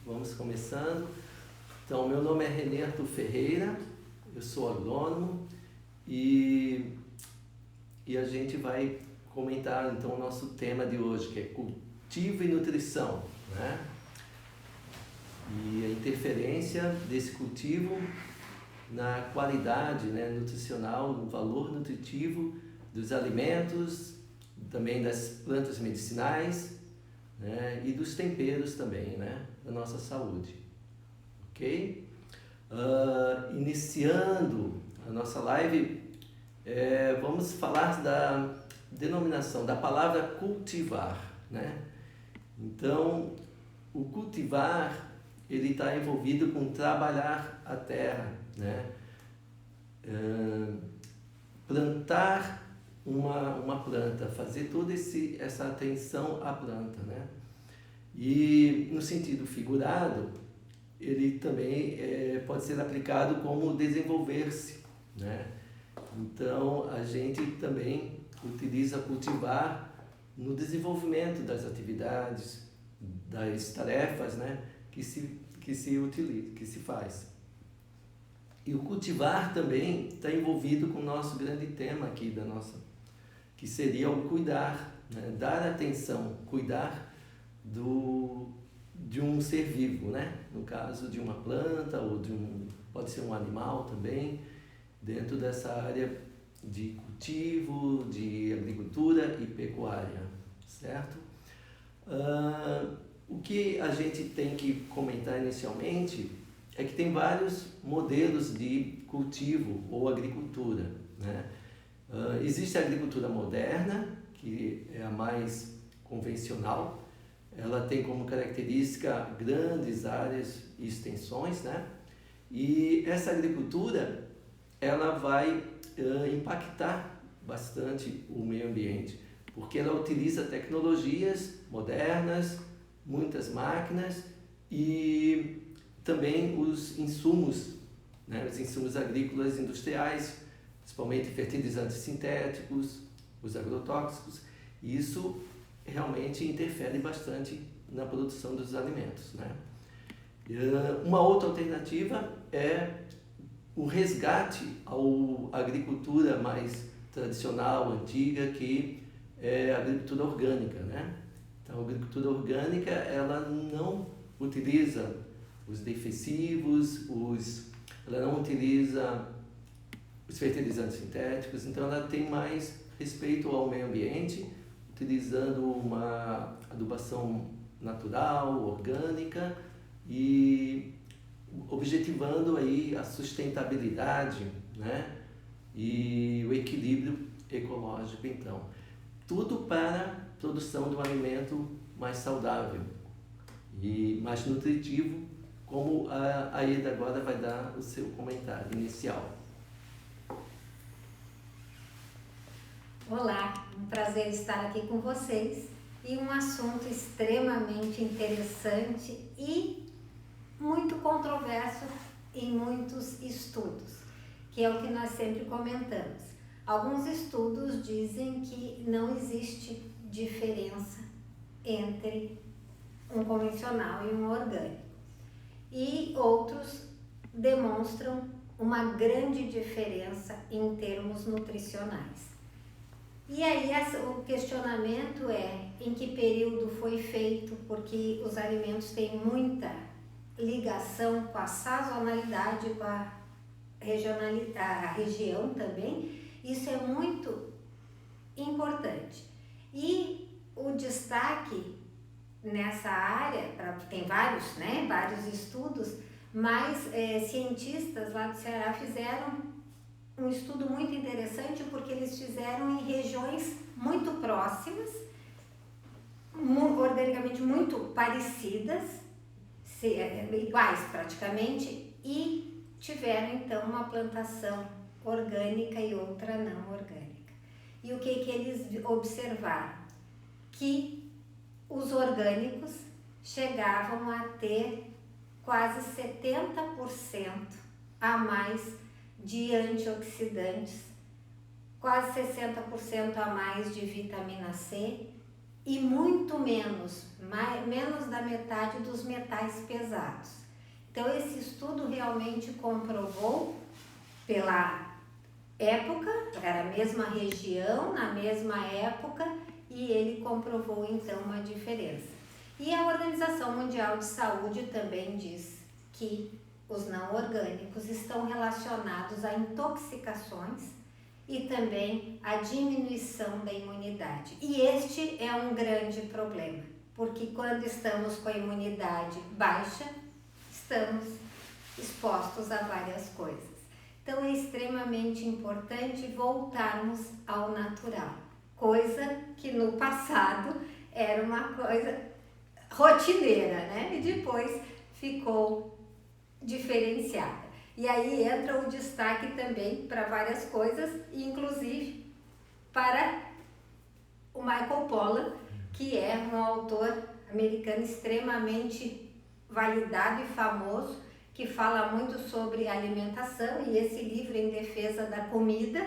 Vamos começando. Então, meu nome é René Arthur Ferreira, eu sou agrônomo e a gente vai comentar então o nosso tema de hoje, que é cultivo e nutrição, né? E a interferência desse cultivo na qualidade, né, nutricional, no valor nutritivo dos alimentos, também das plantas medicinais, né, e dos temperos também, né, da nossa saúde. Ok? Iniciando a nossa live, vamos falar da denominação, da palavra cultivar, né? Então, o cultivar, ele está envolvido com trabalhar a terra, né? Plantar uma planta, fazer toda essa atenção à planta, né? E no sentido figurado, ele também pode ser aplicado como desenvolver-se, né? Então, a gente também utiliza cultivar no desenvolvimento das atividades, das tarefas, né, que se utiliza, que se faz. E o cultivar também está envolvido com o nosso grande tema aqui da nossa, que seria o cuidar, né? Dar atenção, cuidar de um ser vivo, né? No caso de uma planta ou pode ser um animal também, dentro dessa área de cultivo, de agricultura e pecuária, certo? O que a gente tem que comentar inicialmente é que tem vários modelos de cultivo ou agricultura, né? Existe a agricultura moderna, que é a mais convencional. Ela tem como característica grandes áreas e extensões, né? E essa agricultura, ela vai impactar bastante o meio ambiente, porque ela utiliza tecnologias modernas, muitas máquinas e também os insumos, né? Os insumos agrícolas industriais, principalmente fertilizantes sintéticos, os agrotóxicos. E isso realmente interfere bastante na produção dos alimentos, né? Uma outra alternativa é o resgate à agricultura mais tradicional, antiga, que é a agricultura orgânica, né? Então, a agricultura orgânica, ela não utiliza os defensivos, ela não utiliza os fertilizantes sintéticos, então ela tem mais respeito ao meio ambiente, utilizando uma adubação natural, orgânica e objetivando aí a sustentabilidade, né? E o equilíbrio ecológico, então. Tudo para a produção de um alimento mais saudável e mais nutritivo, como a Aida agora vai dar o seu comentário inicial. Olá, um prazer estar aqui com vocês e um assunto extremamente interessante e muito controverso em muitos estudos, que é o que nós sempre comentamos. Alguns estudos dizem que não existe diferença entre um convencional e um orgânico, e outros demonstram uma grande diferença em termos nutricionais. E aí o questionamento é em que período foi feito, porque os alimentos têm muita ligação com a sazonalidade, com a região também. Isso é muito importante. E o destaque nessa área, tem vários, né, vários estudos, mas cientistas lá do Ceará fizeram um estudo muito interessante, porque eles fizeram em regiões muito próximas, organicamente muito parecidas, iguais praticamente, e tiveram então uma plantação orgânica e outra não orgânica. E o que eles observaram? Que os orgânicos chegavam a ter quase 70% a mais de antioxidantes, quase 60% a mais de vitamina C e muito menos da metade dos metais pesados. Então esse estudo realmente comprovou pela época, era a mesma região, na mesma época, e ele comprovou então uma diferença. E a Organização Mundial de Saúde também diz que os não orgânicos estão relacionados a intoxicações e também a diminuição da imunidade. E este é um grande problema, porque quando estamos com a imunidade baixa, estamos expostos a várias coisas. Então é extremamente importante voltarmos ao natural, coisa que no passado era uma coisa rotineira, né? E depois ficou diferenciada. E aí entra o destaque também para várias coisas, inclusive para o Michael Pollan, que é um autor americano extremamente validado e famoso, que fala muito sobre alimentação, e esse livro Em Defesa da Comida,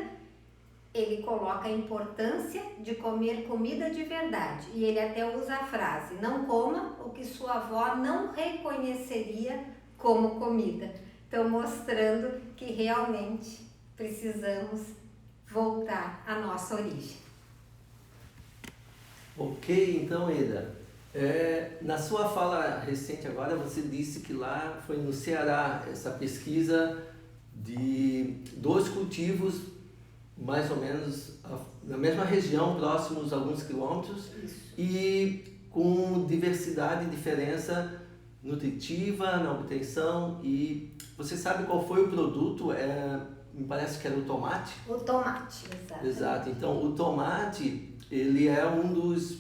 ele coloca a importância de comer comida de verdade. E ele até usa a frase: não coma o que sua avó não reconheceria como comida. Então, mostrando que realmente precisamos voltar à nossa origem. Ok, então, Eda, na sua fala recente agora, você disse que lá foi no Ceará essa pesquisa de 2 cultivos, mais ou menos na mesma região, próximos a alguns quilômetros. Isso. E com diversidade e diferença nutritiva na obtenção. E você sabe qual foi o produto? Me parece que era o tomate? O tomate, exato. Exato. Então, o tomate, ele é um dos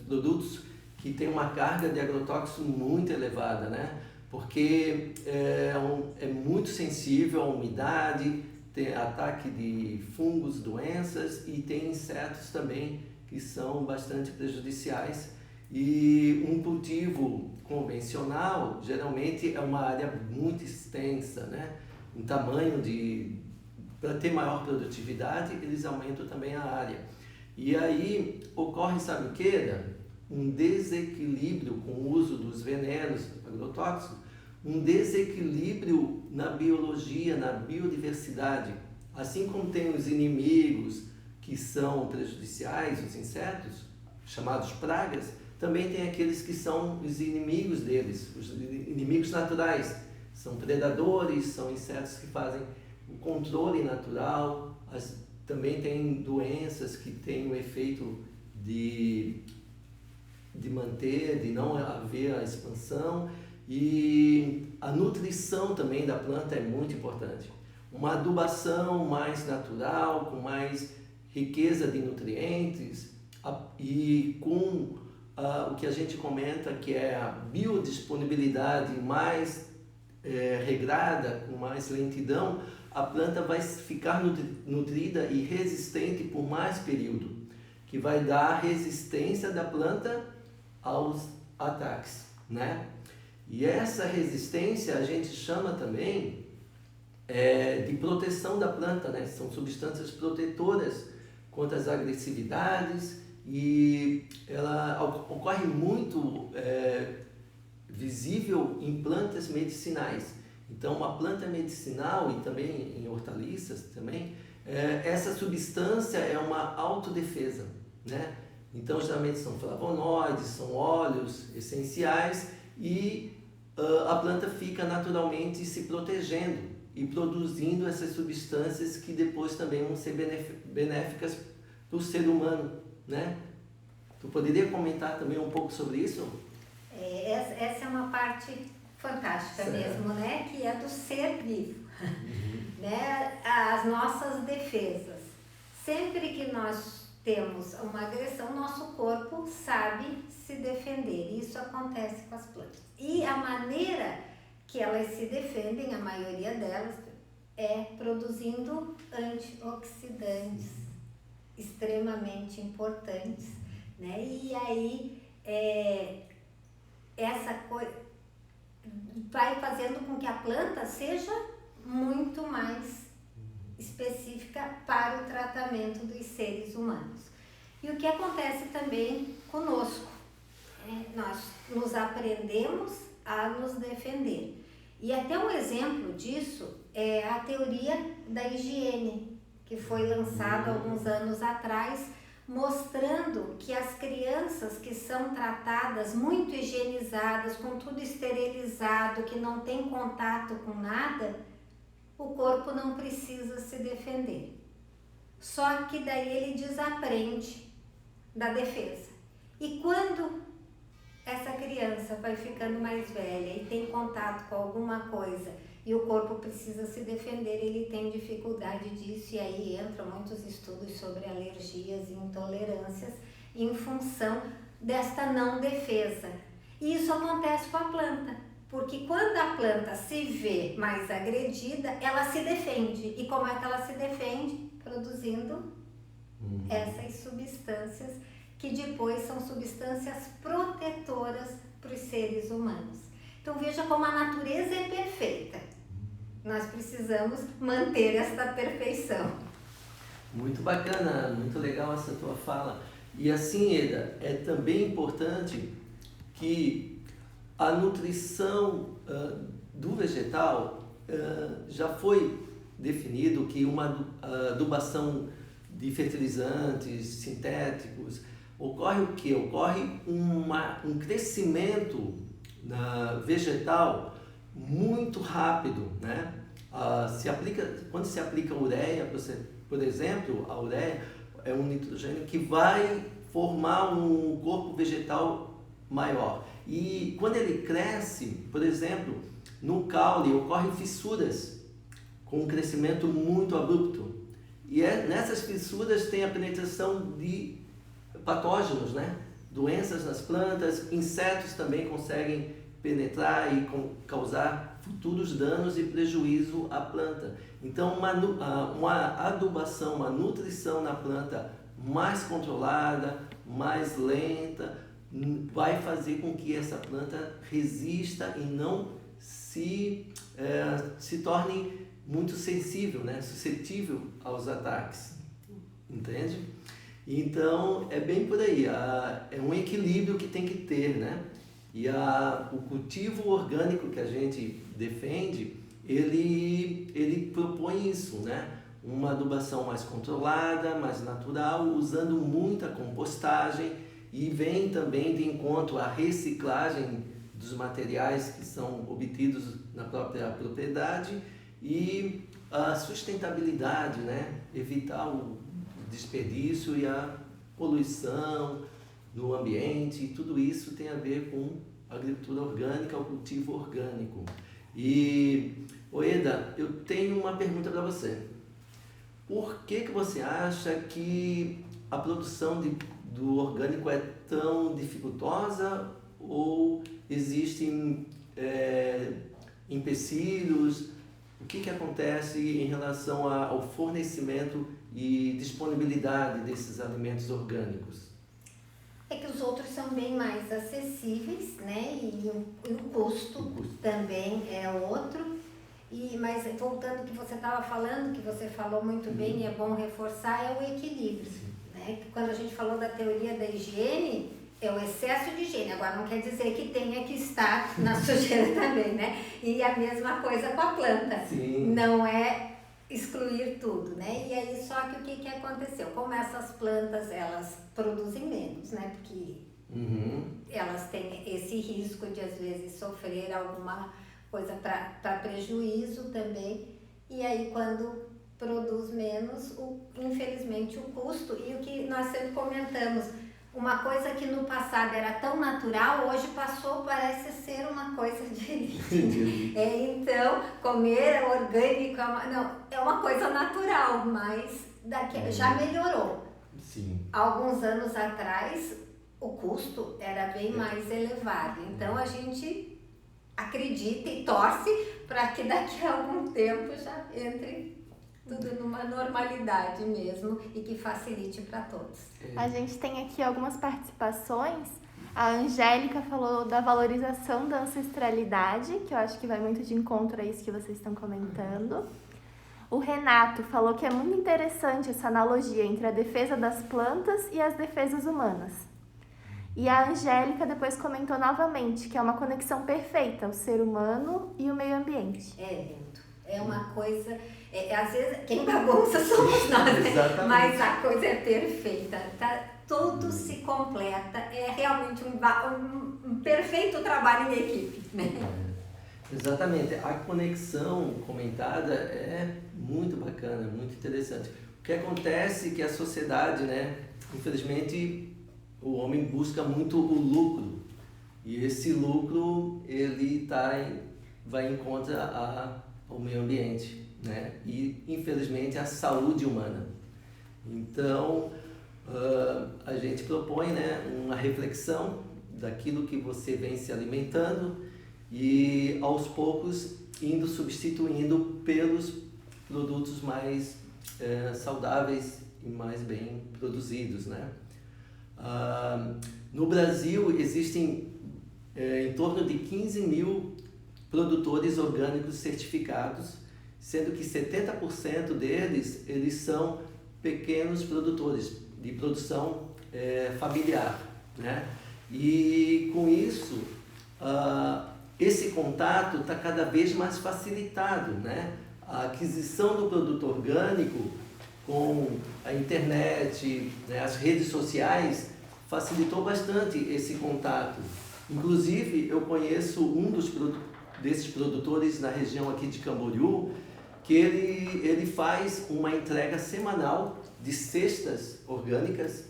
produtos que tem uma carga de agrotóxico muito elevada, né? Porque é muito sensível à umidade, tem ataque de fungos, doenças, e tem insetos também que são bastante prejudiciais. E um cultivo convencional geralmente é uma área muito extensa, né? Um tamanho para ter maior produtividade, eles aumentam também a área. E aí ocorre, sabe o que? Um desequilíbrio com o uso dos venenos agrotóxicos, um desequilíbrio na biologia, na biodiversidade. Assim como tem os inimigos que são prejudiciais, os insetos, chamados pragas, também tem aqueles que são os inimigos deles, os inimigos naturais. São predadores, são insetos que fazem o controle natural. Também tem doenças que têm o efeito de manter, de não haver a expansão. E a nutrição também da planta é muito importante. Uma adubação mais natural, com mais riqueza de nutrientes e com o que a gente comenta que é a biodisponibilidade mais regrada, com mais lentidão, a planta vai ficar nutrida e resistente por mais período, que vai dar resistência da planta aos ataques, né? E essa resistência a gente chama também de proteção da planta, né? São substâncias protetoras contra as agressividades, e ela ocorre muito visível em plantas medicinais. Então, uma planta medicinal e também em hortaliças também, essa substância é uma autodefesa, né? Então, geralmente são flavonoides, são óleos essenciais, e a planta fica naturalmente se protegendo e produzindo essas substâncias que depois também vão ser benéficas para o ser humano, né? Tu poderia comentar também um pouco sobre isso? Essa é uma parte fantástica, certo, mesmo, né? Que é do ser vivo, né? As nossas defesas. Sempre que nós temos uma agressão, nosso corpo sabe se defender. Isso acontece com as plantas. E a maneira que elas se defendem, a maioria delas, é produzindo antioxidantes extremamente importantes, né? E aí essa coisa vai fazendo com que a planta seja muito mais específica para o tratamento dos seres humanos. E o que acontece também conosco? Nós nos aprendemos a nos defender. E até um exemplo disso é a teoria da higiene, que foi lançada alguns anos atrás, mostrando que as crianças que são tratadas muito higienizadas, com tudo esterilizado, que não tem contato com nada, o corpo não precisa se defender. Só que daí ele desaprende da defesa. E quando essa criança vai ficando mais velha e tem contato com alguma coisa e o corpo precisa se defender, ele tem dificuldade disso, e aí entram muitos estudos sobre alergias e intolerâncias em função desta não defesa. E isso acontece com a planta, porque quando a planta se vê mais agredida, ela se defende. E como é que ela se defende? Produzindo essas substâncias que depois são substâncias protetoras para os seres humanos. Então veja como a natureza é perfeita. Nós precisamos manter esta perfeição. Muito bacana, muito legal essa tua fala. E assim, Eda, é também importante que a nutrição do vegetal já foi definido que uma adubação de fertilizantes sintéticos ocorre o quê? Ocorre um crescimento vegetal muito rápido, né? Quando se aplica ureia, por exemplo, a ureia é um nitrogênio que vai formar um corpo vegetal maior. E quando ele cresce, por exemplo, no caule ocorrem fissuras com um crescimento muito abrupto. E nessas fissuras tem a penetração de patógenos, né? Doenças nas plantas, insetos também conseguem penetrar e causar futuros danos e prejuízo à planta. Então, uma adubação, uma nutrição na planta mais controlada, mais lenta, vai fazer com que essa planta resista e não se torne muito sensível, né? Suscetível aos ataques, entende? Então é bem por aí, é um equilíbrio que tem que ter, né? E o cultivo orgânico que a gente defende, ele propõe isso, né? Uma adubação mais controlada, mais natural, usando muita compostagem, e vem também de encontro à reciclagem dos materiais que são obtidos na própria propriedade, e a sustentabilidade, né? Evitar o desperdício e a poluição no ambiente, tudo isso tem a ver com a agricultura orgânica, o cultivo orgânico. E, Eda, eu tenho uma pergunta para você. Por que você acha que a produção do orgânico é tão dificultosa, ou existem empecilhos? O que acontece em relação ao fornecimento e disponibilidade desses alimentos orgânicos? É que os outros são bem mais acessíveis, né? E o custo também é outro. Mas voltando ao que você estava falando, que você falou muito bem, e é bom reforçar, é o equilíbrio. Né? Quando a gente falou da teoria da higiene, é o excesso de higiene. Agora não quer dizer que tenha que estar na sujeira também, né? E a mesma coisa com a planta. Sim. Não é excluir tudo, né? E aí só que o que aconteceu? Como essas plantas, elas produzem menos, né? Porque elas têm esse risco de às vezes sofrer alguma coisa para prejuízo também. E aí quando produz menos, infelizmente o custo, e o que nós sempre comentamos, uma coisa que no passado era tão natural, hoje parece ser uma coisa de... então, comer orgânico é uma coisa natural, mas já melhorou. Sim. Alguns anos atrás, o custo era bem mais elevado. Então, a gente acredita e torce para que daqui a algum tempo já entre tudo numa normalidade mesmo e que facilite para todos. A gente tem aqui algumas participações. A Angélica falou da valorização da ancestralidade, que eu acho que vai muito de encontro a isso que vocês estão comentando. O Renato falou que é muito interessante essa analogia entre a defesa das plantas e as defesas humanas. E a Angélica depois comentou novamente que é uma conexão perfeita, o ser humano e o meio ambiente. É lindo. É uma coisa... às vezes, quem bagunça somos nós, né? Exatamente. Mas a coisa é perfeita. Tudo se completa. É realmente um perfeito trabalho em equipe, né? Exatamente. A conexão comentada é muito bacana, muito interessante. O que acontece é que a sociedade, né, infelizmente, o homem busca muito o lucro. E esse lucro, ele vai em contra ao meio ambiente, né? E, infelizmente, a saúde humana. Então, a gente propõe, né, uma reflexão daquilo que você vem se alimentando e, aos poucos, indo substituindo pelos produtos mais saudáveis e mais bem produzidos, né? No Brasil, existem em torno de 15 mil produtores orgânicos certificados, sendo que 70% deles eles são pequenos produtores de produção familiar, né? E com isso, esse contato está cada vez mais facilitado, né? A aquisição do produto orgânico com a internet, né, as redes sociais, facilitou bastante esse contato. Inclusive, eu conheço um desses produtores na região aqui de Camboriú, que ele faz uma entrega semanal de cestas orgânicas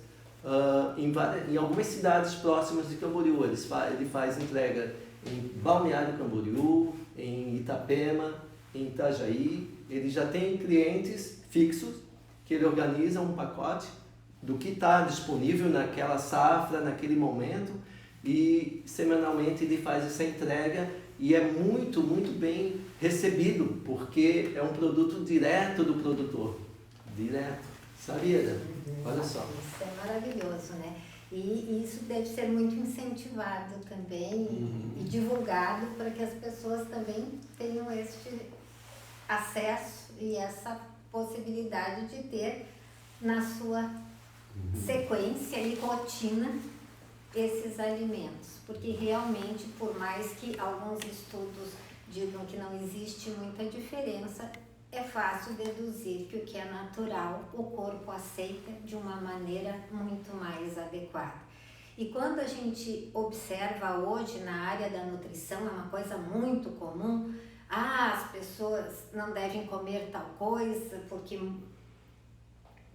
em algumas cidades próximas de Camboriú. Ele faz entrega em Balneário Camboriú, em Itapema, em Itajaí. Ele já tem clientes fixos que ele organiza um pacote do que está disponível naquela safra, naquele momento, e semanalmente ele faz essa entrega e é muito, muito bem recebido, porque é um produto direto do produtor. Direto. Sabia, né? Olha só. Isso é maravilhoso, né? E isso deve ser muito incentivado também e divulgado para que as pessoas também tenham este acesso e essa possibilidade de ter na sua sequência e rotina esses alimentos, porque realmente, por mais que alguns estudos digam que não existe muita diferença, é fácil deduzir que o que é natural o corpo aceita de uma maneira muito mais adequada. E quando a gente observa hoje na área da nutrição, é uma coisa muito comum, as pessoas não devem comer tal coisa porque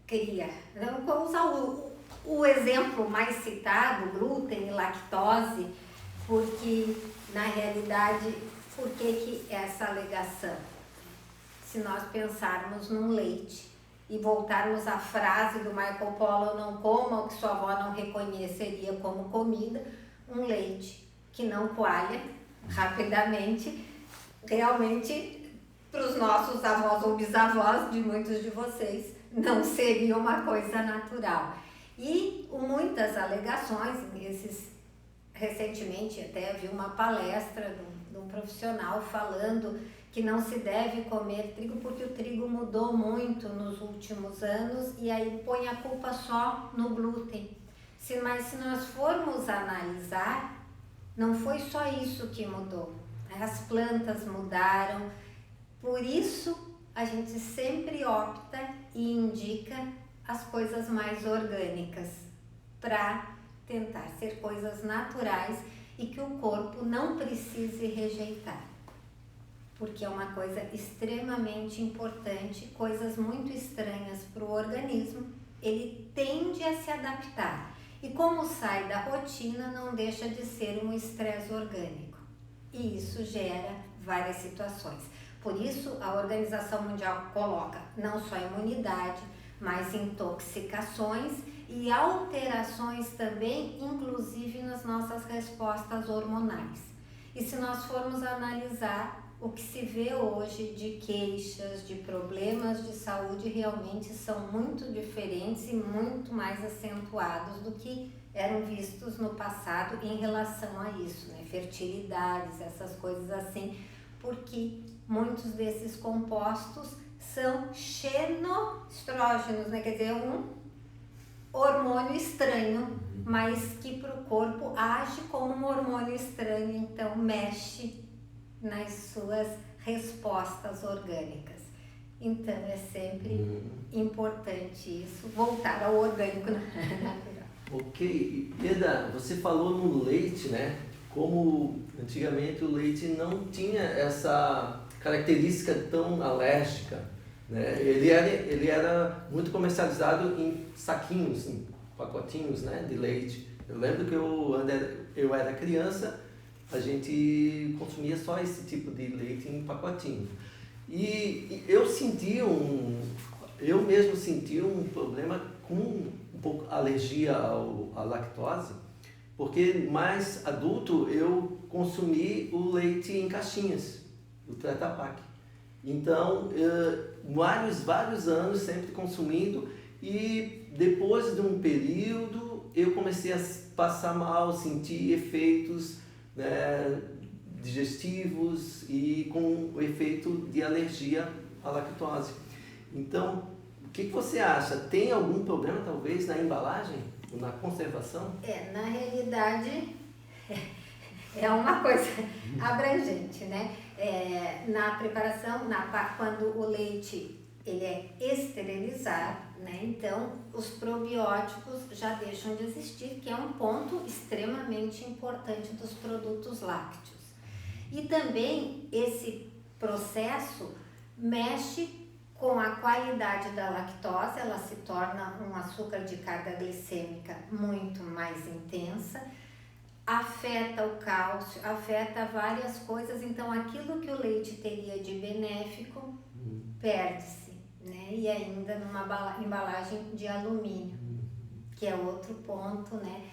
cria. Eu vou usar o exemplo mais citado, glúten e lactose, porque na realidade, por que essa alegação? Se nós pensarmos num leite e voltarmos à frase do Marco Polo, não coma o que sua avó não reconheceria como comida, um leite que não coalha rapidamente, realmente para os nossos avós ou bisavós de muitos de vocês não seria uma coisa natural. E muitas alegações, recentemente até vi uma palestra de um profissional falando que não se deve comer trigo porque o trigo mudou muito nos últimos anos e aí põe a culpa só no glúten. Mas se nós formos analisar, não foi só isso que mudou. As plantas mudaram, por isso a gente sempre opta e indica as coisas mais orgânicas para tentar ser coisas naturais e que o corpo não precise rejeitar. Porque é uma coisa extremamente importante, coisas muito estranhas para o organismo, ele tende a se adaptar. E como sai da rotina, não deixa de ser um estresse orgânico. E isso gera várias situações. Por isso, a Organização Mundial coloca não só imunidade, mas intoxicações e alterações também, inclusive nas nossas respostas hormonais. E se nós formos analisar, o que se vê hoje de queixas, de problemas de saúde realmente são muito diferentes e muito mais acentuados do que eram vistos no passado em relação a isso, né? Fertilidades, essas coisas assim, porque muitos desses compostos são xenoestrógenos, né? Quer dizer, um hormônio estranho, mas que para o corpo age como um hormônio estranho, então mexe nas suas respostas orgânicas. Então é sempre importante isso, voltar ao orgânico natural. Ok. Eda, você falou no leite, né? Como antigamente o leite não tinha essa característica tão alérgica, né? Ele era muito comercializado em saquinhos, em pacotinhos, né, de leite. Eu lembro que eu era criança, a gente consumia só esse tipo de leite em pacotinho. E eu mesmo senti um problema com um pouco alergia à lactose, porque mais adulto eu consumi o leite em caixinhas, o Tetra Pak. Então, vários anos sempre consumindo, e depois de um período eu comecei a passar mal, sentir efeitos, né, digestivos e com o efeito de alergia à lactose. Então, o que você acha? Tem algum problema talvez na embalagem, na conservação? Na realidade é uma coisa abrangente, né? Na preparação, quando o leite ele é esterilizado, né? Então os probióticos já deixam de existir, que é um ponto extremamente importante dos produtos lácteos. E também esse processo mexe com a qualidade da lactose, ela se torna um açúcar de carga glicêmica muito mais intensa, afeta o cálcio, afeta várias coisas, então aquilo que o leite teria de benéfico perde-se, né? E ainda numa embalagem de alumínio, que é outro ponto, né?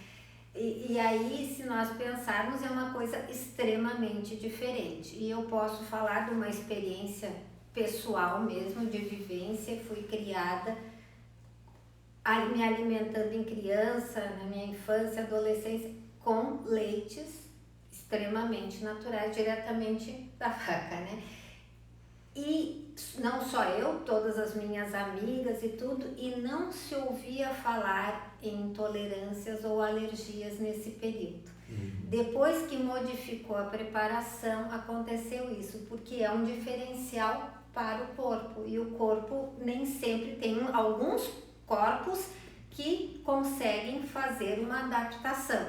E aí, se nós pensarmos, é uma coisa extremamente diferente. E eu posso falar de uma experiência pessoal mesmo, de vivência. Fui criada me alimentando em criança, na minha infância, adolescência, com leites extremamente naturais, diretamente da vaca, né? E não só eu, todas as minhas amigas e tudo, e não se ouvia falar em intolerâncias ou alergias nesse período. Depois que modificou a preparação, aconteceu isso, porque é um diferencial para o corpo, e o corpo nem sempre tem alguns corpos que conseguem fazer uma adaptação,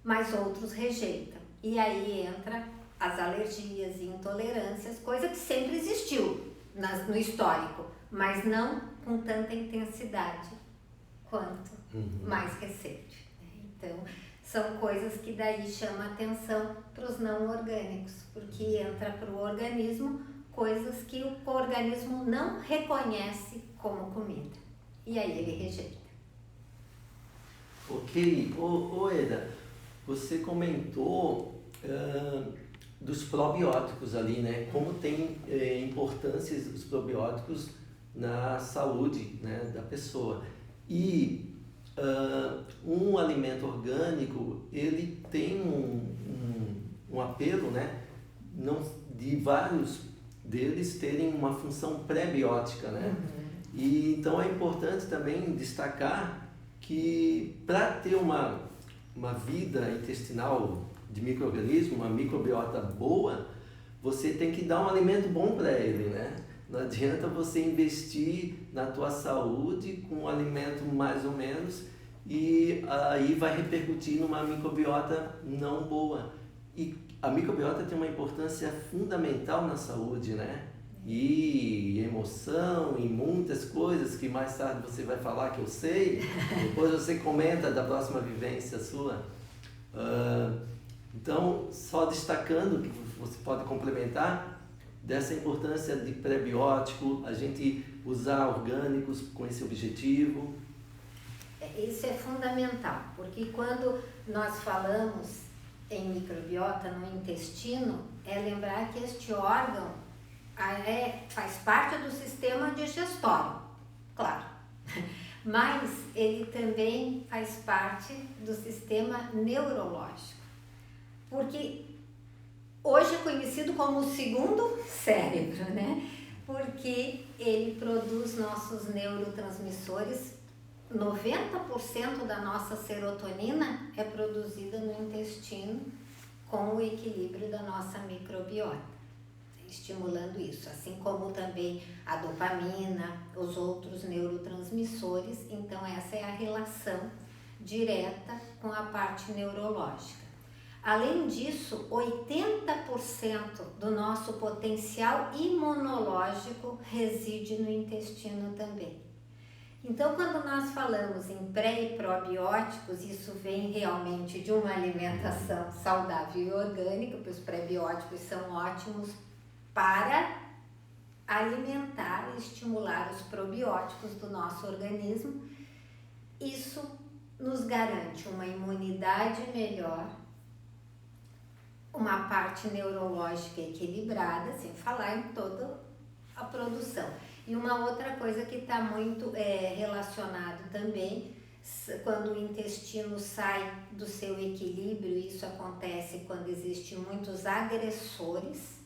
mas outros rejeitam. E aí entra as alergias e intolerâncias, coisa que sempre existiu no histórico, mas não com tanta intensidade quanto mais recente. Então, são coisas que daí chamam atenção para os não orgânicos, porque entra para o organismo coisas que o organismo não reconhece como comida, e aí ele rejeita. Ok. Eda, você comentou dos probióticos ali, né? Como tem importância os probióticos na saúde, né, da pessoa. E um alimento orgânico, ele tem um apelo, né, de vários deles terem uma função pré-biótica, né? E então é importante também destacar que para ter uma vida intestinal de micro-organismo, uma microbiota boa, você tem que dar um alimento bom para ele, né? Não adianta você investir na tua saúde com um alimento mais ou menos e aí vai repercutir numa microbiota não boa. E a microbiota tem uma importância fundamental na saúde, né? E emoção, e muitas coisas que mais tarde você vai falar que eu sei, depois você comenta da próxima vivência sua. Então, só destacando, que você pode complementar, dessa importância de pré-biótico, a gente usar orgânicos com esse objetivo. Isso é fundamental, porque quando nós falamos em microbiota no intestino, é lembrar que este órgão faz parte do sistema digestório, claro, mas ele também faz parte do sistema neurológico, porque hoje é conhecido como o segundo cérebro, né? porque ele produz nossos neurotransmissores. 90% da nossa serotonina é produzida no intestino com o equilíbrio da nossa microbiota, estimulando isso, assim como também a dopamina, os outros neurotransmissores. Então essa é a relação direta com a parte neurológica. Além disso, 80% do nosso potencial imunológico reside no intestino também. Então, quando nós falamos em pré e probióticos, isso vem realmente de uma alimentação saudável e orgânica, porque os pré-bióticos são ótimos para alimentar e estimular os probióticos do nosso organismo. Isso nos garante uma imunidade melhor, uma parte neurológica equilibrada, sem falar em toda a produção. E uma outra coisa que está muito relacionado também, quando o intestino sai do seu equilíbrio, isso acontece quando existem muitos agressores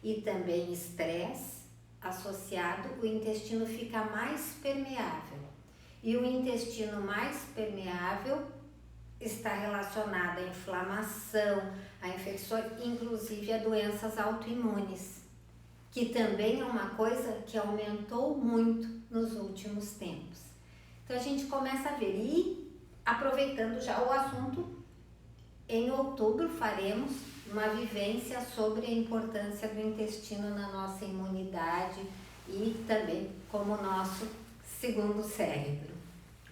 e também estresse associado, o intestino fica mais permeável. E o intestino mais permeável está relacionado à inflamação, a infecções, inclusive a doenças autoimunes, que também é uma coisa que aumentou muito nos últimos tempos. Então a gente começa a ver, e aproveitando já o assunto, em outubro faremos uma vivência sobre a importância do intestino na nossa imunidade e também como nosso segundo cérebro.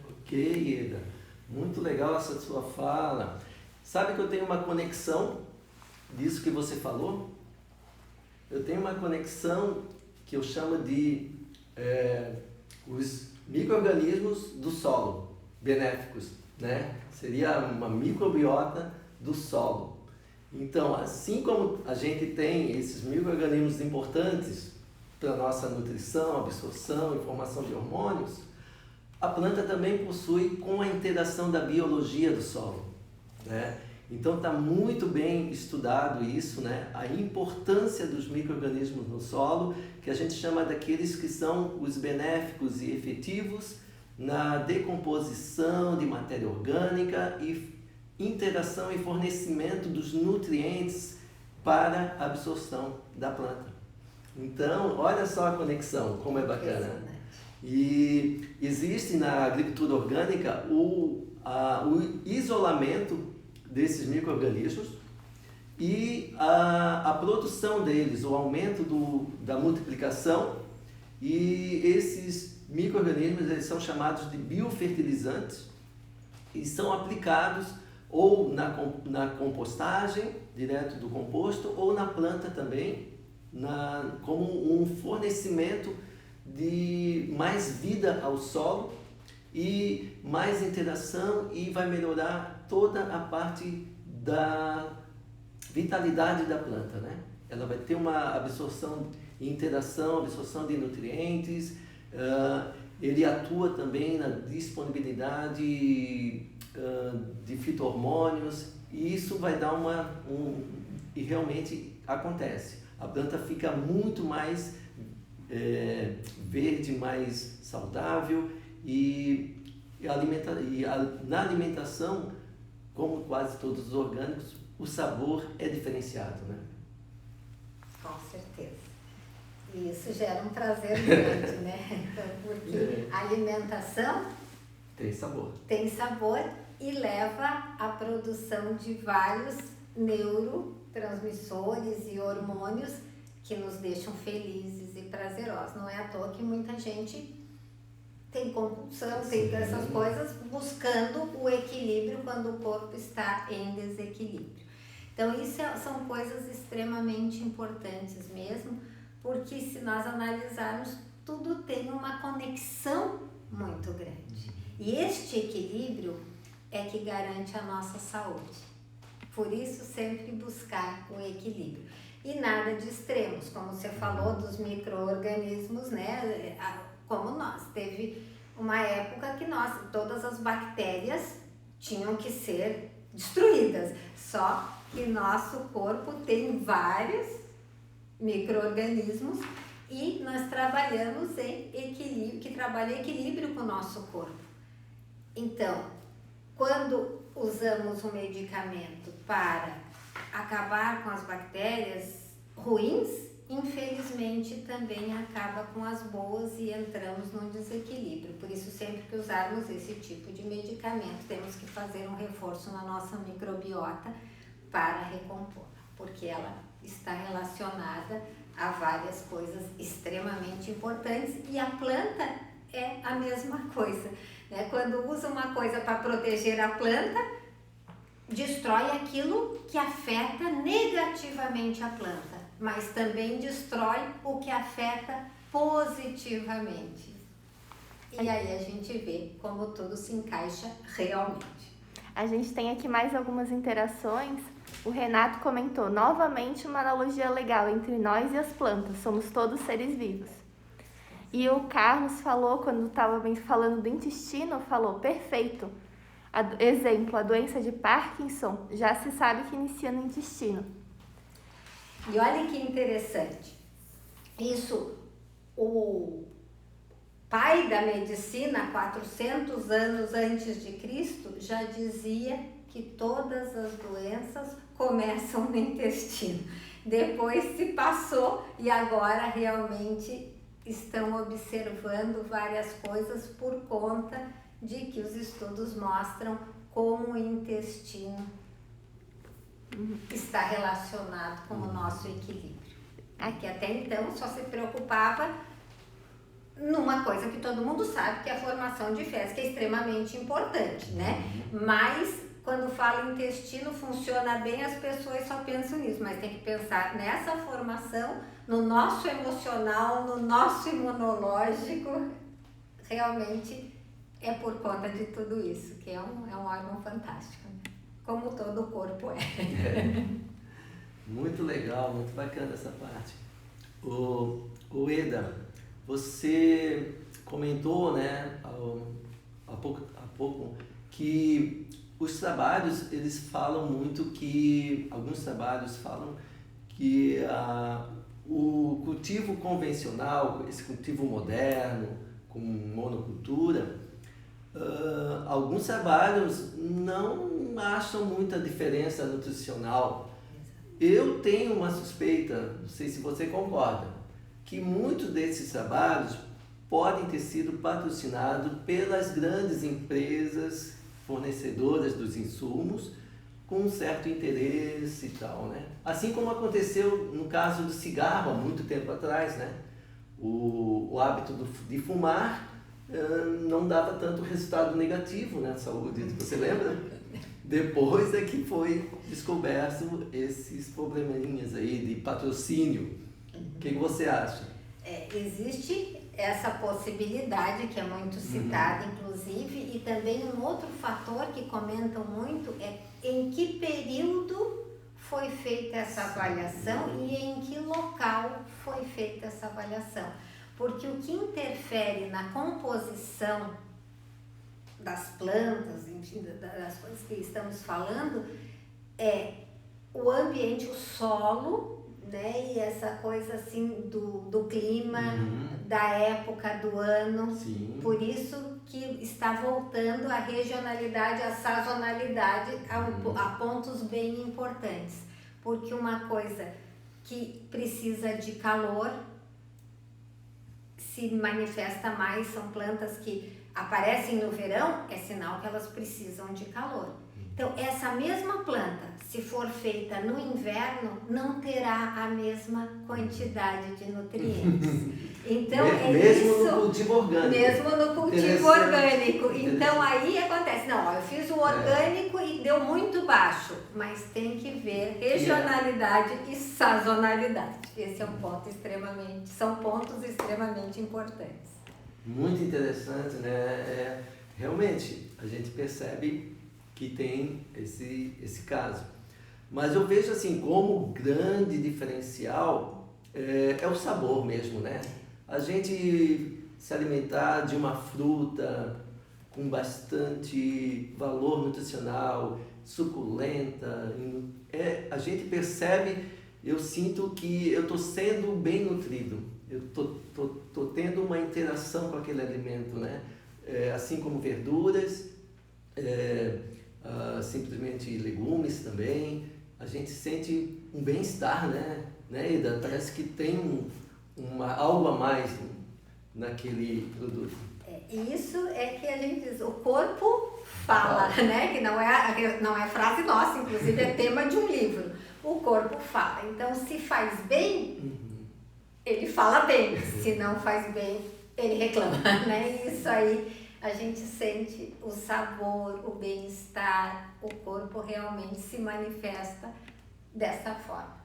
Ok, Eda. Muito legal essa sua fala. Sabe que eu tenho uma conexão disso que você falou? Eu tenho uma conexão que eu chamo de os micro-organismos do solo, benéficos, né? Seria uma microbiota do solo. Então, assim como a gente tem esses micro-organismos importantes para a nossa nutrição, absorção e formação de hormônios, a planta também possui com a interação da biologia do solo, né? Então está muito bem estudado isso, né? A importância dos micro-organismos no solo, que a gente chama daqueles que são os benéficos e efetivos na decomposição de matéria orgânica e interação e fornecimento dos nutrientes para a absorção da planta. Então, olha só a conexão, como é bacana. E existe na agricultura orgânica o isolamento desses micro-organismos e a produção deles, o aumento da multiplicação, e esses micro-organismos eles são chamados de biofertilizantes e são aplicados ou na compostagem, direto do composto, ou na planta também, como um fornecimento de mais vida ao solo e mais interação, e vai melhorar toda a parte da vitalidade da planta, né? Ela vai ter uma absorção e interação, absorção de nutrientes, ele atua também na disponibilidade de fito-hormônios, e isso vai dar e realmente acontece. A planta fica muito mais verde, mais saudável, na alimentação, como quase todos os orgânicos, o sabor é diferenciado, né? Com certeza. E isso gera um prazer grande, né? Então, porque a alimentação tem sabor e leva à produção de vários neurotransmissores e hormônios que nos deixam felizes e prazerosos. Não é à toa que muita gente tem compulsão, tem essas coisas, buscando o equilíbrio quando o corpo está em desequilíbrio. Então, isso são coisas extremamente importantes mesmo, porque se nós analisarmos, tudo tem uma conexão muito grande. E este equilíbrio é que garante a nossa saúde. Por isso, sempre buscar o equilíbrio. E nada de extremos, como você falou dos micro-organismos, né? Como nós. Teve uma época que todas as bactérias tinham que ser destruídas. Só que nosso corpo tem vários micro-organismos e nós trabalhamos em equilíbrio, que trabalha equilíbrio com o nosso corpo. Então, quando usamos um medicamento para acabar com as bactérias ruins, infelizmente também acaba com as boas e entramos num desequilíbrio. Por isso, sempre que usarmos esse tipo de medicamento, temos que fazer um reforço na nossa microbiota para recompor, porque ela está relacionada a várias coisas extremamente importantes e a planta é a mesma coisa, né? Quando usa uma coisa para proteger a planta, destrói aquilo que afeta negativamente a planta, mas também destrói o que afeta positivamente. E aí a gente vê como tudo se encaixa realmente. A gente tem aqui mais algumas interações. O Renato comentou novamente uma analogia legal entre nós e as plantas. Somos todos seres vivos. E o Carlos falou, quando estava falando do intestino, falou, perfeito. Exemplo, a doença de Parkinson já se sabe que inicia no intestino. E olha que interessante. Isso, o pai da medicina, 400 anos antes de Cristo, já dizia que todas as doenças começam no intestino. Depois se passou e agora realmente estão observando várias coisas por conta de que os estudos mostram como o intestino está relacionado com o nosso equilíbrio. Que até então só se preocupava numa coisa que todo mundo sabe, que é a formação de fezes, que é extremamente importante, né? Mas quando fala intestino funciona bem, as pessoas só pensam nisso, mas tem que pensar nessa formação, no nosso emocional, no nosso imunológico. Realmente é por conta de tudo isso, que é um órgão fantástico, né? Como todo o corpo é. Muito legal, muito bacana essa parte. O Eda, você comentou, né, há pouco que os trabalhos, eles falam muito que, alguns trabalhos falam que o cultivo convencional, esse cultivo moderno, com monocultura, alguns trabalhos não acham muita diferença nutricional. Eu tenho uma suspeita, não sei se você concorda, que muitos desses trabalhos podem ter sido patrocinados pelas grandes empresas fornecedoras dos insumos com um certo interesse e tal, né? Assim como aconteceu no caso do cigarro há muito tempo atrás, né? O hábito de fumar não dava tanto resultado negativo na saúde, você lembra? Depois é que foi descoberto esses probleminhas aí de patrocínio. O que você acha? Existe essa possibilidade que é muito citada, inclusive, e também um outro fator que comentam muito é em que período foi feita essa avaliação e em que local foi feita essa avaliação. Porque o que interfere na composição das plantas, enfim, das coisas que estamos falando, é o ambiente, o solo, né? E essa coisa assim do clima, da época do ano. Sim. Por isso que está voltando a regionalidade, a sazonalidade a pontos bem importantes. Porque uma coisa que precisa de calor se manifesta mais, são plantas que aparecem no verão, é sinal que elas precisam de calor. Então, essa mesma planta, se for feita no inverno, não terá a mesma quantidade de nutrientes. Então, mesmo no cultivo orgânico. Mesmo no cultivo orgânico. Então, aí acontece, não, eu fiz o orgânico e deu muito baixo, mas tem que ver regionalidade e sazonalidade. Esse é um ponto são pontos extremamente importantes. Muito interessante, né? Realmente, a gente percebe que tem esse caso. Mas eu vejo assim, como grande diferencial é o sabor mesmo, né? A gente se alimentar de uma fruta com bastante valor nutricional, suculenta, a gente percebe eu sinto que eu estou sendo bem nutrido, eu tô tendo uma interação com aquele alimento, né? Assim como verduras, simplesmente legumes também, a gente sente um bem-estar, né, Ida? Parece que tem algo a mais naquele produto. Isso é que a gente diz, o corpo fala, né? Que não é frase nossa, inclusive é tema de um livro. O corpo fala. Então, se faz bem, ele fala bem. Se não faz bem, ele reclama, né? Isso aí a gente sente o sabor, o bem-estar, o corpo realmente se manifesta dessa forma.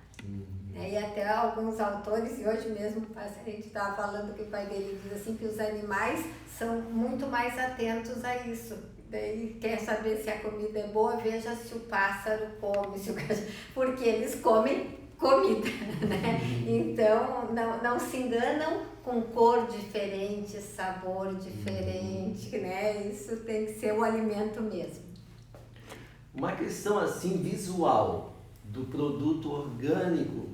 E até alguns autores, e hoje mesmo a gente estava falando que o pai dele diz assim que os animais são muito mais atentos a isso. Daí quer saber se a comida é boa, veja se o pássaro come, porque eles comem comida, né? Então não se enganam com cor diferente, sabor diferente, né? Isso tem que ser o alimento mesmo. Uma questão assim visual do produto orgânico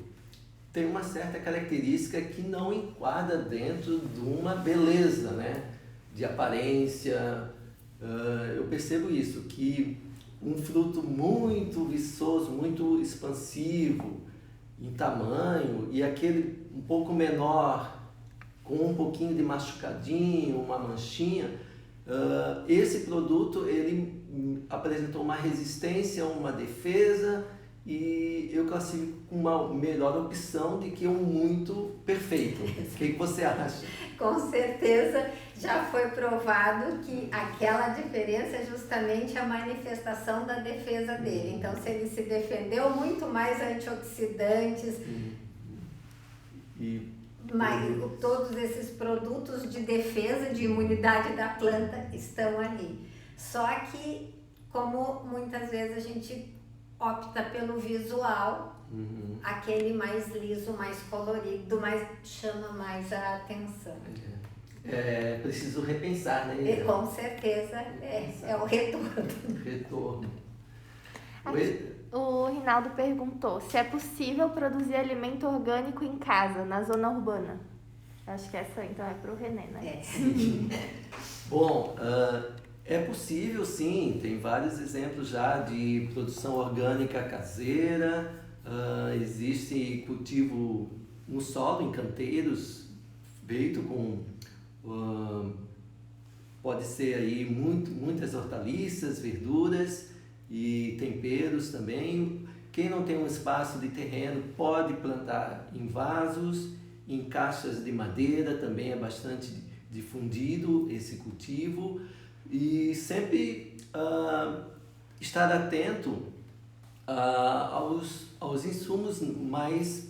tem uma certa característica que não enquadra dentro de uma beleza, né? De aparência. Eu percebo isso, que um fruto muito viçoso, muito expansivo em tamanho, e aquele um pouco menor, com um pouquinho de machucadinho, uma manchinha, esse produto ele apresentou uma resistência, uma defesa, e eu classifico uma melhor opção do que um muito perfeito. O que você acha? Com certeza já foi provado que aquela diferença é justamente a manifestação da defesa dele. Então, se ele se defendeu muito mais antioxidantes, mas todos esses produtos de defesa, de imunidade da planta estão ali. Só que, como muitas vezes a gente opta pelo visual, aquele mais liso, mais colorido, chama mais a atenção. Preciso repensar, né? Com certeza é o retorno. O Rinaldo perguntou se é possível produzir alimento orgânico em casa, na zona urbana. Acho que essa então é para o René, né? Bom, é possível sim, tem vários exemplos já de produção orgânica caseira, existe cultivo no solo, em canteiros, feito com, pode ser aí muitas hortaliças, verduras e temperos também. Quem não tem um espaço de terreno pode plantar em vasos, em caixas de madeira, também é bastante difundido esse cultivo. E sempre estar atento aos insumos mais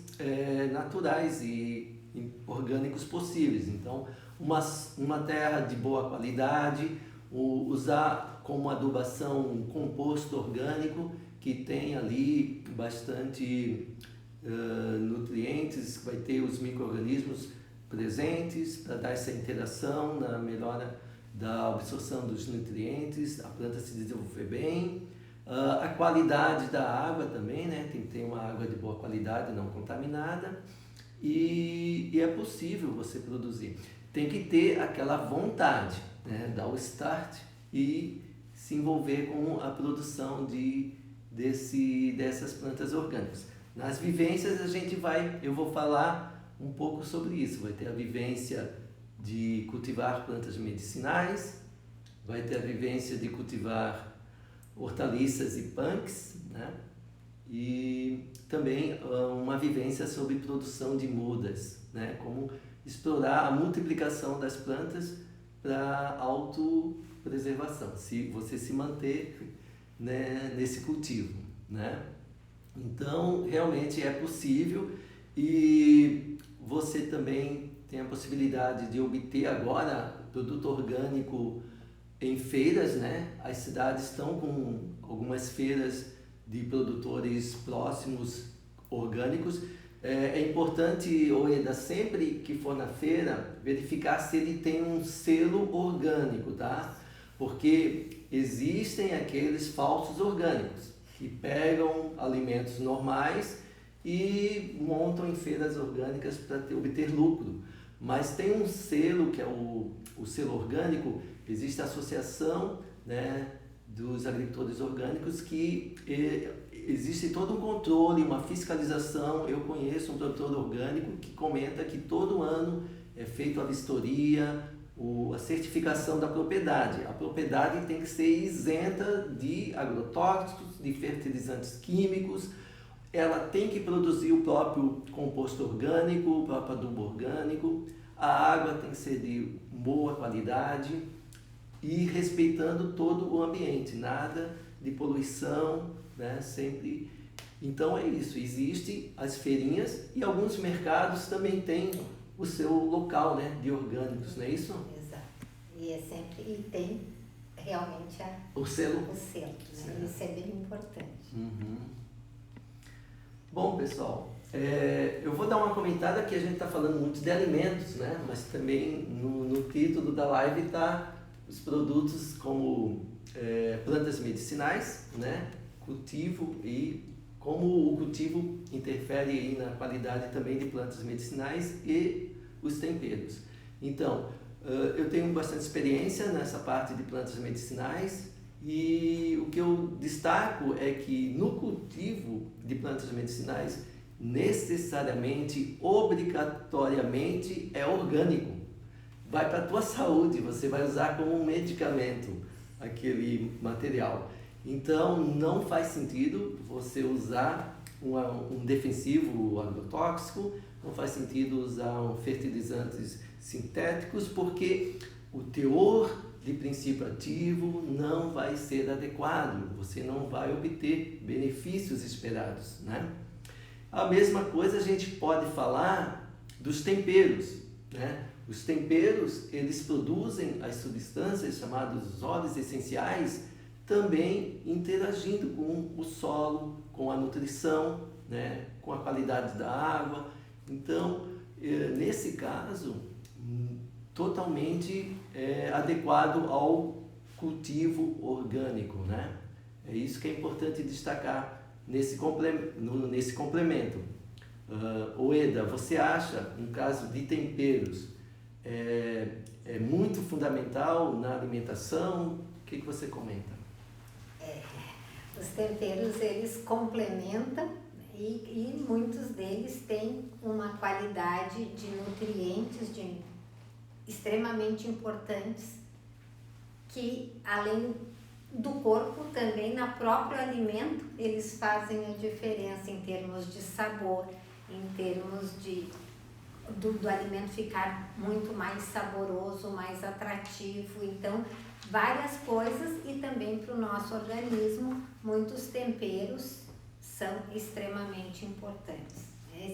naturais e orgânicos possíveis. Então, uma terra de boa qualidade, usar como adubação um composto orgânico que tem ali bastante nutrientes, vai ter os micro-organismos presentes para dar essa interação na melhora da absorção dos nutrientes, a planta se desenvolver bem. A qualidade da água também, né? Tem que ter uma água de boa qualidade, não contaminada, e é possível você produzir. Tem que ter aquela vontade, né? Dar o start e se envolver com a produção dessas plantas orgânicas. Nas vivências eu vou falar um pouco sobre isso. Vai ter a vivência de cultivar plantas medicinais, vai ter a vivência de cultivar hortaliças e punks, né? E também uma vivência sobre produção de mudas, né? Como explorar a multiplicação das plantas para autopreservação, se você se manter, né, nesse cultivo, né? Então, realmente é possível, e você também tem a possibilidade de obter agora produto orgânico em feiras, né? As cidades estão com algumas feiras de produtores próximos orgânicos. É importante, Oeda, sempre que for na feira, verificar se ele tem um selo orgânico, tá? Porque existem aqueles falsos orgânicos que pegam alimentos normais e montam em feiras orgânicas para obter lucro. Mas tem um selo, que é o selo orgânico. Existe a associação, né, dos agricultores orgânicos, que existe todo um controle, uma fiscalização. Eu conheço um produtor orgânico que comenta que todo ano é feita a vistoria, a certificação da propriedade. A propriedade tem que ser isenta de agrotóxicos, de fertilizantes químicos. Ela tem que produzir o próprio composto orgânico, o próprio adubo orgânico. A água tem que ser de boa qualidade e respeitando todo o ambiente, nada de poluição, né? Sempre. Então é isso, existem as feirinhas e alguns mercados também têm o seu local, né, de orgânicos, não é isso? Exato. E tem realmente o selo. Né? Isso é bem importante. Uhum. Bom, pessoal, eu vou dar uma comentada que a gente está falando muito de alimentos, né? Mas também no título da live está os produtos como plantas medicinais, né? Cultivo e como o cultivo interfere aí na qualidade também de plantas medicinais e os temperos. Então, eu tenho bastante experiência nessa parte de plantas medicinais e o que eu destaco é que no cultivo de plantas medicinais, necessariamente, obrigatoriamente, é orgânico. Vai para a tua saúde, você vai usar como um medicamento aquele material. Então, não faz sentido você usar um defensivo agrotóxico, não faz sentido usar fertilizantes sintéticos, porque o teor de princípio ativo não vai ser adequado, você não vai obter benefícios esperados, né? A mesma coisa a gente pode falar dos temperos, né? Os temperos, eles produzem as substâncias chamadas óleos essenciais, também interagindo com o solo, com a nutrição, né? Com a qualidade da água. Então, nesse caso, totalmente adequado ao cultivo orgânico, né? É isso que é importante destacar nesse complemento. Oeda, você acha, no caso de temperos, é muito fundamental na alimentação? O que você comenta? Os temperos, eles complementam e muitos deles têm uma qualidade de nutrientes extremamente importantes que, além do corpo, também no próprio alimento, eles fazem a diferença em termos de sabor, em termos do alimento ficar muito mais saboroso, mais atrativo. Então, várias coisas, e também para o nosso organismo, muitos temperos são extremamente importantes.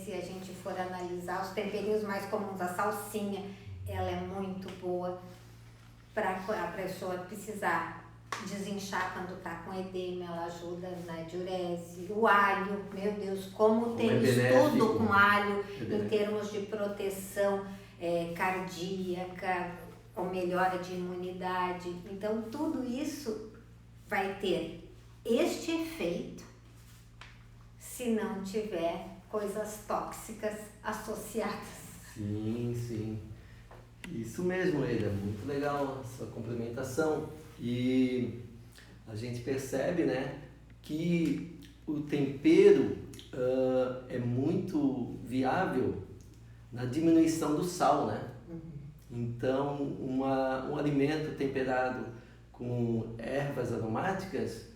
Se a gente for analisar os temperinhos mais comuns, a salsinha, ela é muito boa para a pessoa precisar desinchar quando está com edema, ela ajuda na diurese. O alho, meu Deus, como tem estudo com alho em termos de proteção cardíaca, ou melhora de imunidade. Então, tudo isso vai ter este efeito se não tiver coisas tóxicas associadas. Sim, sim. Isso mesmo, Eda. Muito legal a sua complementação. E a gente percebe, né, que o tempero é muito viável na diminuição do sal, né? Então, um alimento temperado com ervas aromáticas,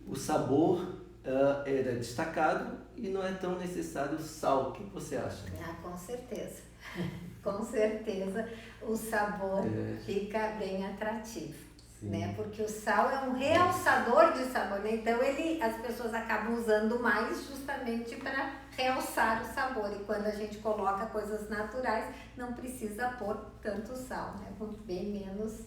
o sabor é destacado e não é tão necessário o sal. O que você acha? Com certeza. Com certeza o sabor fica bem atrativo. Né? Porque o sal é um realçador de sabor, né? Então as pessoas acabam usando mais justamente para realçar o sabor, e quando a gente coloca coisas naturais não precisa pôr tanto sal, né? Bem menos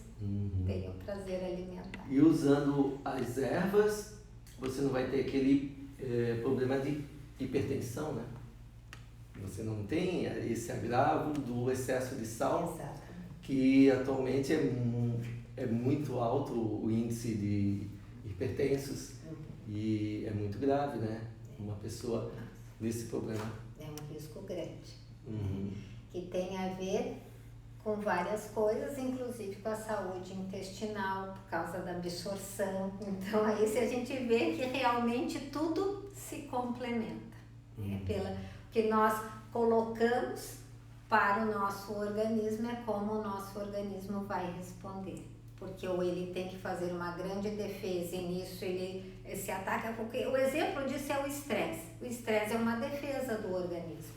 tem o prazer alimentar. E usando as ervas você não vai ter aquele problema de hipertensão, né? Você não tem esse agravo do excesso de sal. Exatamente. Que atualmente é muito alto o índice de hipertensos e é muito grave, né? Uma pessoa nesse problema? É um risco grande. Uhum. Que tem a ver com várias coisas, inclusive com a saúde intestinal, por causa da absorção. Então, aí se a gente vê que realmente tudo se complementa. Pela que nós colocamos para o nosso organismo, é como o nosso organismo vai responder. Porque ou ele tem que fazer uma grande defesa e nisso ele se ataca, porque o exemplo disso é o estresse. O estresse é uma defesa do organismo.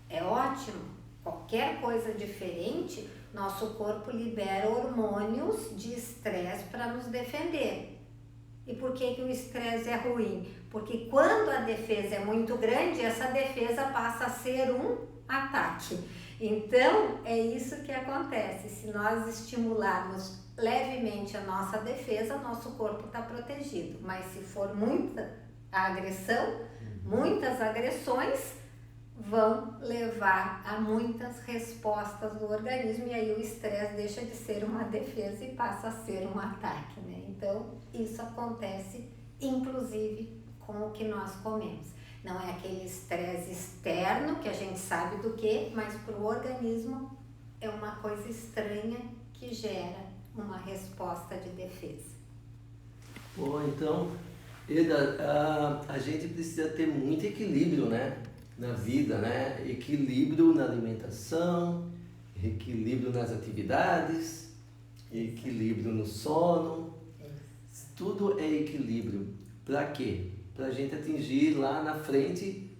É ótimo. Qualquer coisa diferente, nosso corpo libera hormônios de estresse para nos defender. E por que o estresse é ruim? Porque quando a defesa é muito grande, essa defesa passa a ser um ataque. Então, é isso que acontece. Se nós estimularmos levemente a nossa defesa, nosso corpo está protegido. Mas se for muita agressão, muitas agressões vão levar a muitas respostas do organismo e aí o estresse deixa de ser uma defesa e passa a ser um ataque, né? Então, isso acontece inclusive com o que nós comemos. Não é aquele estresse externo que a gente sabe do que, mas para o organismo é uma coisa estranha que gera uma resposta de defesa. Bom, então, Eda, a gente precisa ter muito equilíbrio, né? Na vida, né? Equilíbrio na alimentação, equilíbrio nas atividades, equilíbrio no sono. Tudo é equilíbrio. Para quê? Para a gente atingir lá na frente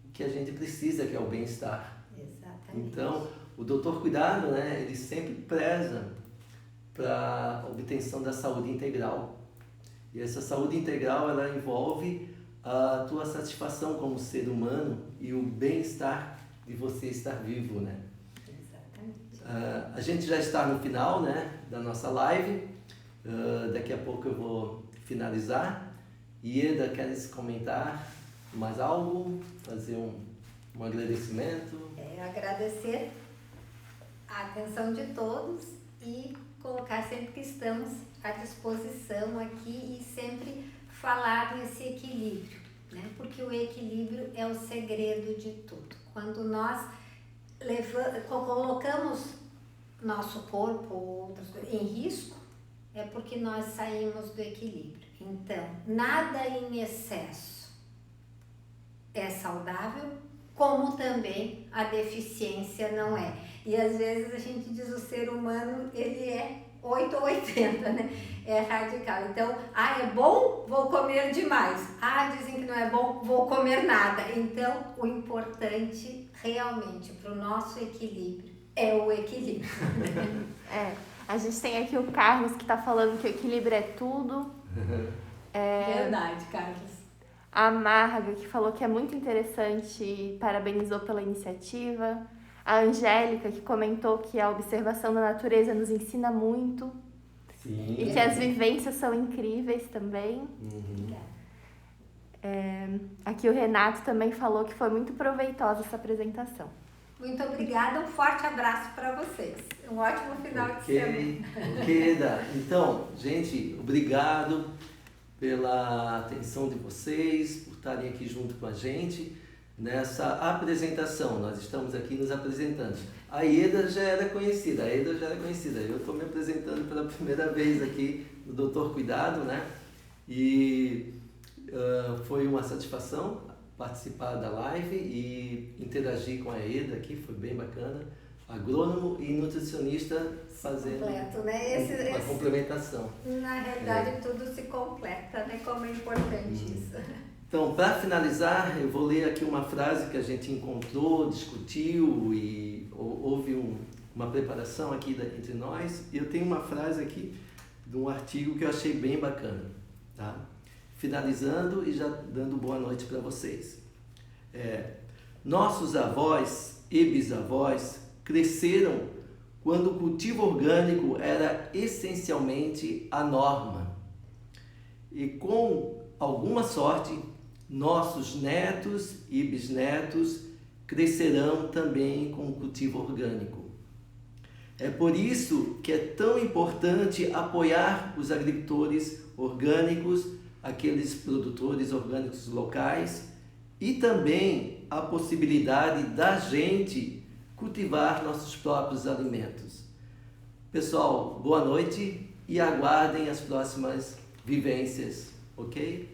o que a gente precisa, que é o bem-estar. Exatamente. Então, o Doutor Cuidado, né? Ele sempre preza para a obtenção da saúde integral. E essa saúde integral, ela envolve a tua satisfação como ser humano e o bem-estar de você estar vivo, né? Exatamente. A gente já está no final, né, da nossa live. Daqui a pouco eu vou finalizar. Ieda, queres comentar mais algo? Fazer um agradecimento? Agradecer a atenção de todos e colocar sempre que estamos à disposição aqui e sempre falar nesse equilíbrio, né? Porque o equilíbrio é o segredo de tudo. Quando nós colocamos nosso corpo ou outras coisas em risco, é porque nós saímos do equilíbrio. Então, nada em excesso é saudável, como também a deficiência não é. E às vezes a gente diz o ser humano, ele é 8 ou 80, né? É radical. Então, é bom, vou comer demais. Dizem que não é bom, vou comer nada. Então, o importante realmente para o nosso equilíbrio é o equilíbrio. A gente tem aqui o Carlos que está falando que o equilíbrio é tudo. Verdade, Carlos. A Marga que falou que é muito interessante e parabenizou pela iniciativa. A Angélica que comentou que a observação da natureza nos ensina muito. Sim. E que as vivências são incríveis também. Uhum. Aqui o Renato também falou que foi muito proveitosa essa apresentação. Muito obrigada, um forte abraço para vocês. Um ótimo final de semana. Ok, então, gente, obrigado pela atenção de vocês, por estarem aqui junto com a gente nessa apresentação. Nós estamos aqui nos apresentando. A Ieda já era conhecida, eu estou me apresentando pela primeira vez aqui no Doutor Cuidado, né? E foi uma satisfação participar da live e interagir com a Ieda aqui, foi bem bacana. Agrônomo e nutricionista fazendo completo, né? uma complementação. Na realidade, tudo se completa, né? Como é importante isso. Então, para finalizar, eu vou ler aqui uma frase que a gente encontrou, discutiu e houve uma preparação aqui entre nós. E eu tenho uma frase aqui de um artigo que eu achei bem bacana, tá? Finalizando e já dando boa noite para vocês. Nossos avós e bisavós cresceram quando o cultivo orgânico era essencialmente a norma. E com alguma sorte, nossos netos e bisnetos crescerão também com o cultivo orgânico. É por isso que é tão importante apoiar os agricultores orgânicos, aqueles produtores orgânicos locais e também a possibilidade da gente cultivar nossos próprios alimentos. Pessoal, boa noite e aguardem as próximas vivências, ok?